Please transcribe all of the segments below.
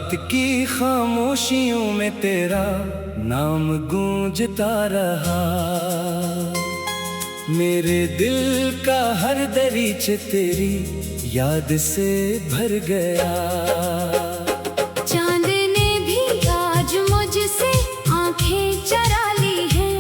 रात की खामोशियों में तेरा नाम गूंजता रहा। मेरे दिल का हर दरीच तेरी याद से भर गया। चांद ने भी आज मुझसे आंखें चरा ली हैं,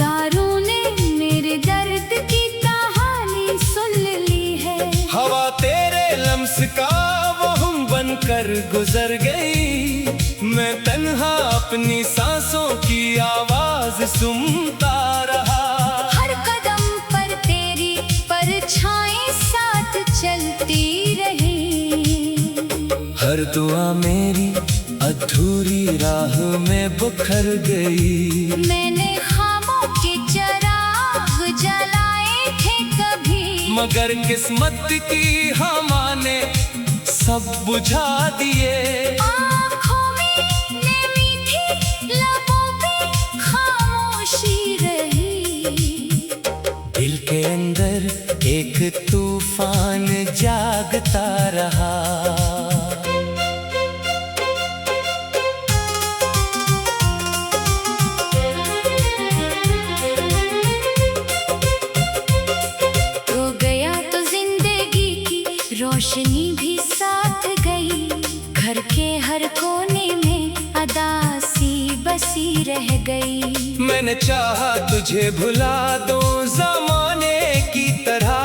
तारों ने मेरे दर्द की कहानी सुन ली है। हवा तेरे लम्स का वो हम बनकर गुजर गई, मैं तन्हा अपनी सांसों की आवाज सुनता रहा। हर कदम पर तेरी परछाई साथ चलती रही, हर दुआ मेरी अधूरी राह में बुखर गई। मैंने ख्वाबों के चिराग जलाए थे कभी, मगर किस्मत की हमाने सब बुझा दिए। आँखों में नमी थी, लबों पे खामोशी रही, दिल के अंदर एक तूफान जागता रहा। तो गया तो जिंदगी की रोशनी भी साथ गई, घर के हर कोने में अदासी बसी रह गई। मैंने चाहा तुझे भुला दूं ज़माने की तरह,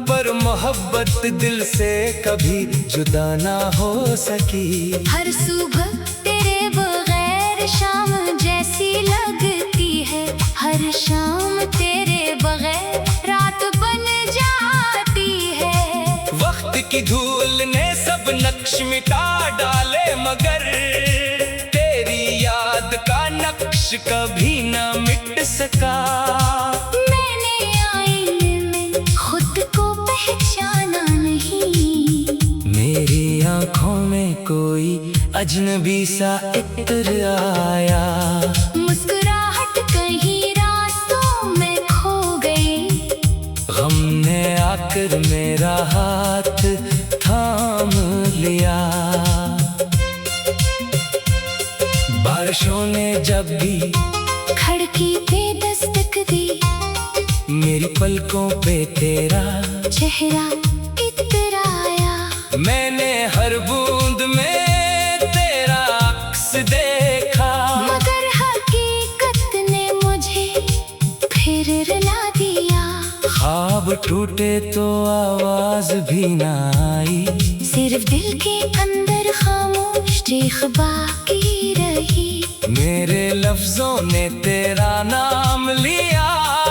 पर मोहब्बत दिल से कभी जुदा ना हो सकी। हर सुबह तेरे बगैर शाम जैसी लगती है, हर शाम तेरे बगैर रात बन जाती है। वक्त की धूल ने सब नक्श मिटा डाले, मगर तेरी याद का नक्श कभी ना मिट सका। मैंने आईने में खुद को पहचाना नहीं, मेरी आंखों में कोई अजनबी सा इत्र आया। मुस्कुराहट कहीं रास्तों में खो गई, गम ने आकर मेरा हाथ थाम लिया। बारिशों ने जब भी खिड़की पे दस्तक दी, मेरी पलकों पे तेरा चेहरा इतर आया। मैंने हर बूंद में तेरा अक्स देखा, मगर हकीकत ने मुझे फिर रुला दिया। ख्वाब टूटे तो आवाज भी ना आई, सिर्फ दिल के अंदर खामोश चीख बाकी रही। मेरे लफ्जों ने तेरा नाम लिया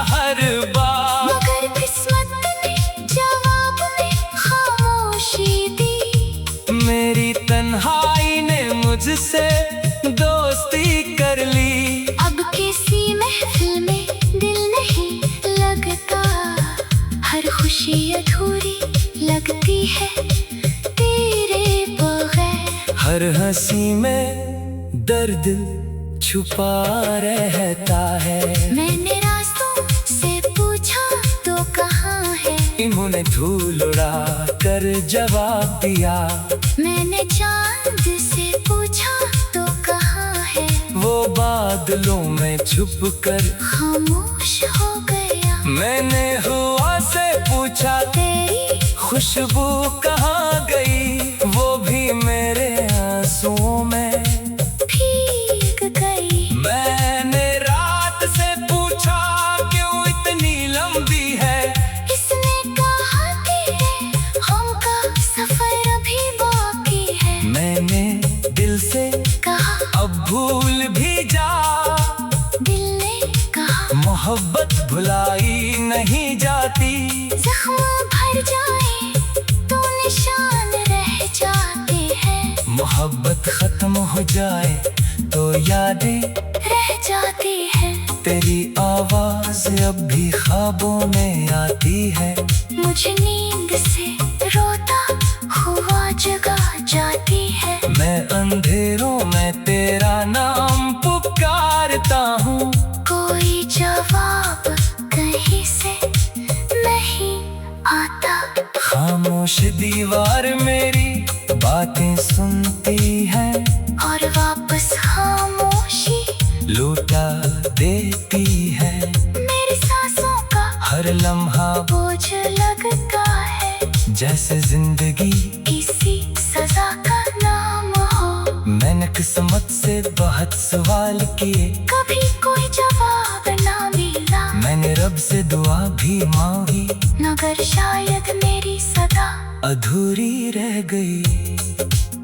हर बार, मगर किस्मत ने जवाब में खामोशी दी। मेरी तन्हाई ने मुझसे दोस्ती कर ली। अब किसी महफिल में दिल नहीं लगता, हर खुशी अधूरी लगती है तेरे बगैर। हर हंसी में दर्द छुपा रहता है। मैंने रास्तों से पूछा तो कहाँ है, इन्होंने धूल उड़ा कर जवाब दिया। मैंने चांद से पूछा तो कहाँ है, वो बादलों में छुप कर खामोश हो गया। मैंने हवा से पूछा तेरी खुशबू कहाँ गई, वो भी मेरे आंसुओं में भीग गई। मैंने रात से पूछा क्यों इतनी लंबी है, इसने कहा तेरे गम का सफर अभी बाकी है। मैंने दिल से कहा अब भूल भी जा, दिल ने कहा मोहब्बत भुलाई नहीं जाती। जख्म भर जाए तो निशान रह जाते हैं, मोहब्बत खत्म हो जाए तो यादें रह जाती है। तेरी आवाज अब भी ख्वाबों में आती है, मुझे नींद से रोता हुआ जगा जाती है। मैं अंधेरों में तेरा नाम पुकारता हूँ, कोई जवाब कहीं से नहीं आता। खामोश दीवार मेरी बातें सुनती है, लौटा देती है। मेरी सांसों का हर लम्हा बोझ लगता है, जैसे जिंदगी किसी सजा का नाम हो। मैंने किस्मत से बहुत सवाल किए, कभी कोई जवाब ना मिला। मैंने रब से दुआ भी मांगी, मगर शायद मेरी सदा अधूरी रह गई।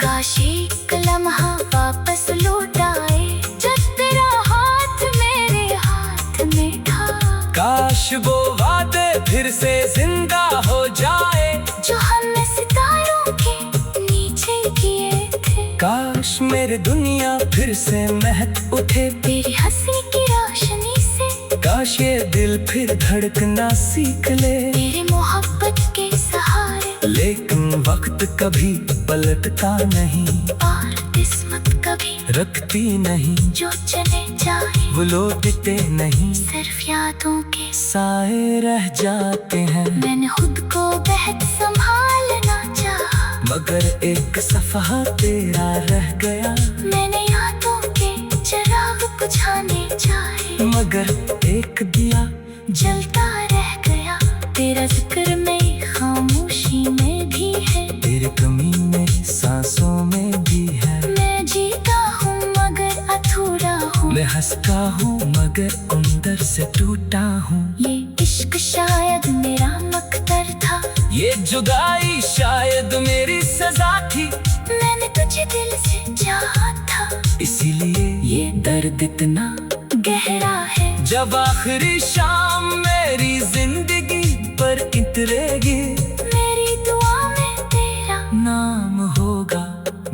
काश एक लम्हा वापस लौट आए, जब तेरा हाथ मेरे हाथ में था। काश वो वादे फिर से जिंदा हो जाए, जो हमने सितारों के नीचे किए थे। काश मेरे दुनिया फिर से महक उठे तेरी हंसी की रोशनी से। काश ये दिल फिर धड़कना सीख ले तेरे मोहब्बत के सहारे। लेकिन वक्त कभी पलटता नहीं, और किस्मत कभी रखती नहीं। जो चले जाए वो लौटते नहीं, सिर्फ यादों के साए रह जाते हैं। मैंने खुद को बहुत संभालना चाहा, मगर एक सफा तेरा रह गया। मैंने यादों के चिराग बुझाने चाहे, मगर एक दिया जलता रह गया। तेरा जिक्र में खामोशी में भी है, तेरी कमी मेरी सांसों में भी है। मैं जीता हूँ मगर अधूरा हूँ, मैं हंसता हूँ मगर अंदर से टूटा हूँ। ये इश्क शायद मेरा मकदर था, ये जुदाई शायद मेरी सजा थी। मैंने तुझे दिल से चाहा था, इसीलिए ये दर्द इतना गहरा है। जब आखिरी शाम मेरी जिंदगी पर उतरेगी, मेरी दुआ में तेरा नाम होगा,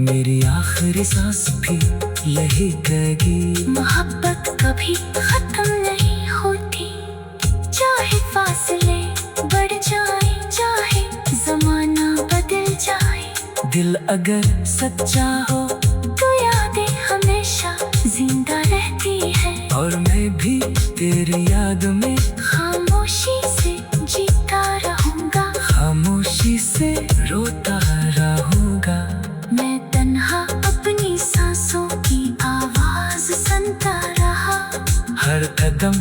मेरी आखिरी सांस भी यही कहेगी। मोहब्बत कभी खत्म नहीं होती, चाहे फासले बढ़ जाए, चाहे जमाना बदल जाए। दिल अगर सच्चा हो तो यादें हमेशा जिंदा रहती है। और मैं भी तेरी याद में खामोशी से जीता रहूंगा, खामोशी से रोता रहूंगा। मैं तन्हा अपनी सांसों की आवाज सुनता रहा। हर कदम